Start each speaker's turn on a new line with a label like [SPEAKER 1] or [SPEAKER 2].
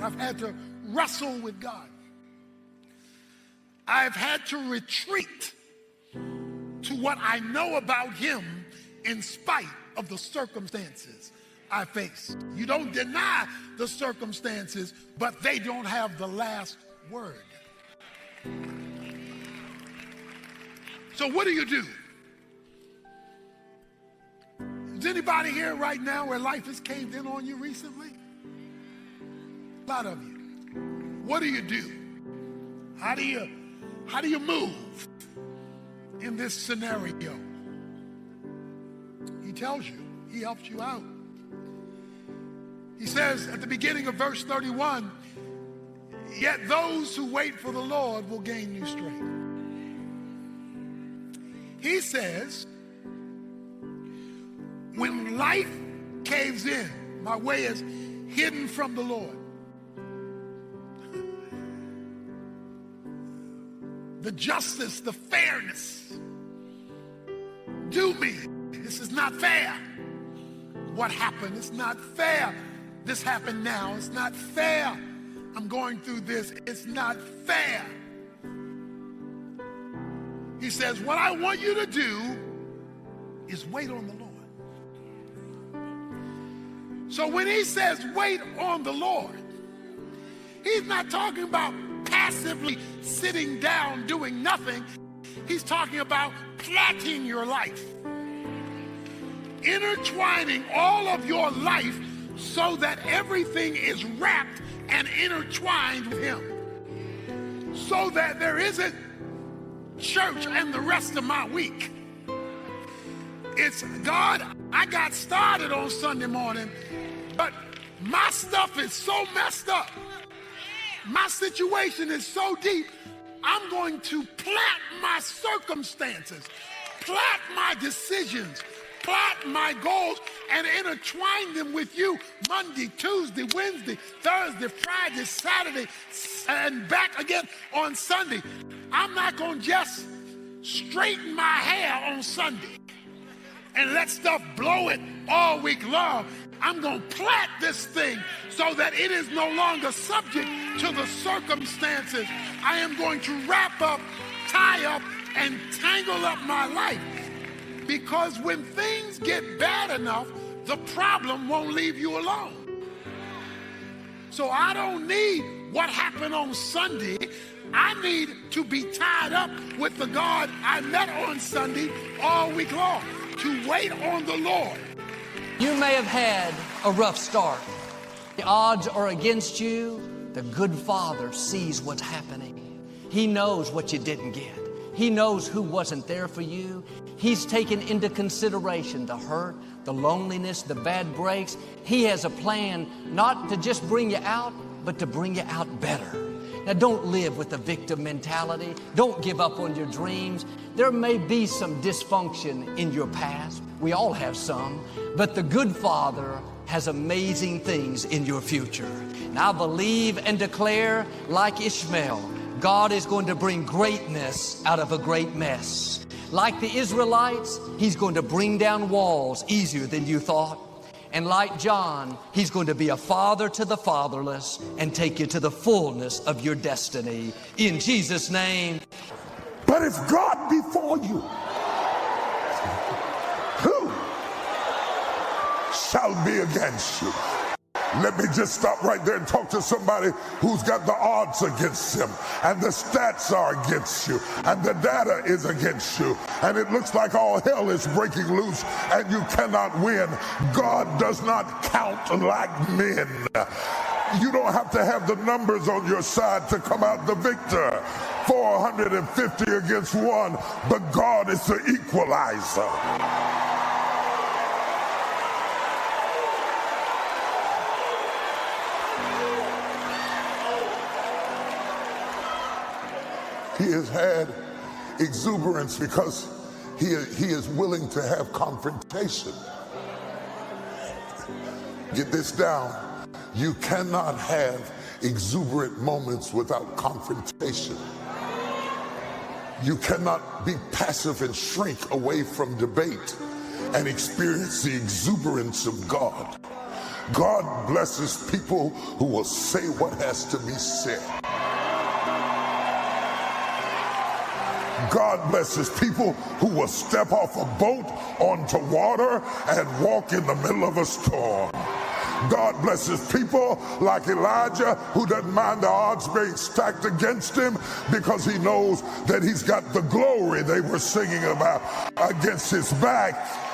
[SPEAKER 1] I've had to wrestle with God. I've had to retreat to what I know about him in spite of the circumstances I face. You don't deny the circumstances, but they don't have the last word. So what do you do? Is anybody here right now where life has caved in on you recently? A lot of you. What do you do? How do you move in this scenario? He tells you. He helps you out. He says at the beginning of verse 31, yet those who wait for the Lord will gain new strength. He says, when life caves in, my way is hidden from the Lord. The justice, the fairness, do me. This is not fair. What happened? It's not fair. This happened now. It's not fair. I'm going through this. It's not fair. He says, what I want you to do is wait on the Lord. So when he says wait on the Lord, he's not talking about passively sitting down doing nothing. He's talking about plaiting your life, intertwining all of your life so that everything is wrapped and intertwined with him, so that there isn't church and the rest of my week. It's, God, I got started on Sunday morning, but my stuff is so messed up. My situation is so deep, I'm going to plait my circumstances, plait my decisions, plot my goals, and intertwine them with you Monday, Tuesday, Wednesday, Thursday, Friday, Saturday, and back again on Sunday. I'm not going to just straighten my hair on Sunday and let stuff blow it all week long. I'm going to plait this thing so that it is no longer subject to the circumstances. I am going to wrap up, tie up, and tangle up my life. Because when things get bad enough, the problem won't leave you alone. So I don't need what happened on Sunday. I need to be tied up with the God I met on Sunday all week long, to wait on the Lord.
[SPEAKER 2] You may have had a rough start. The odds are against you. The good Father sees what's happening. He knows what you didn't get. He knows who wasn't there for you. He's taken into consideration the hurt, the loneliness, the bad breaks. He has a plan not to just bring you out, but to bring you out better. Now, don't live with a victim mentality. Don't give up on your dreams. There may be some dysfunction in your past. We all have some. But the good Father has amazing things in your future. And I believe and declare, like Ishmael, God is going to bring greatness out of a great mess. Like the Israelites, he's going to bring down walls easier than you thought. And like John, he's going to be a father to the fatherless and take you to the fullness of your destiny. In Jesus' name.
[SPEAKER 3] But if God be for you, who shall be against you? Let me just stop right there and talk to somebody who's got the odds against them, and the stats are against you, and the data is against you, and it looks like all hell is breaking loose and you cannot win. God does not count like men. You don't have to have the numbers on your side to come out the victor. 450 against 1, but God is the equalizer. He has had exuberance because he is willing to have confrontation. Get this down. You cannot have exuberant moments without confrontation. You cannot be passive and shrink away from debate and experience the exuberance of God. God blesses people who will say what has to be said. God blesses people who will step off a boat onto water and walk in the middle of a storm. God blesses people like Elijah, who doesn't mind the odds being stacked against him because he knows that he's got the glory they were singing about against his back.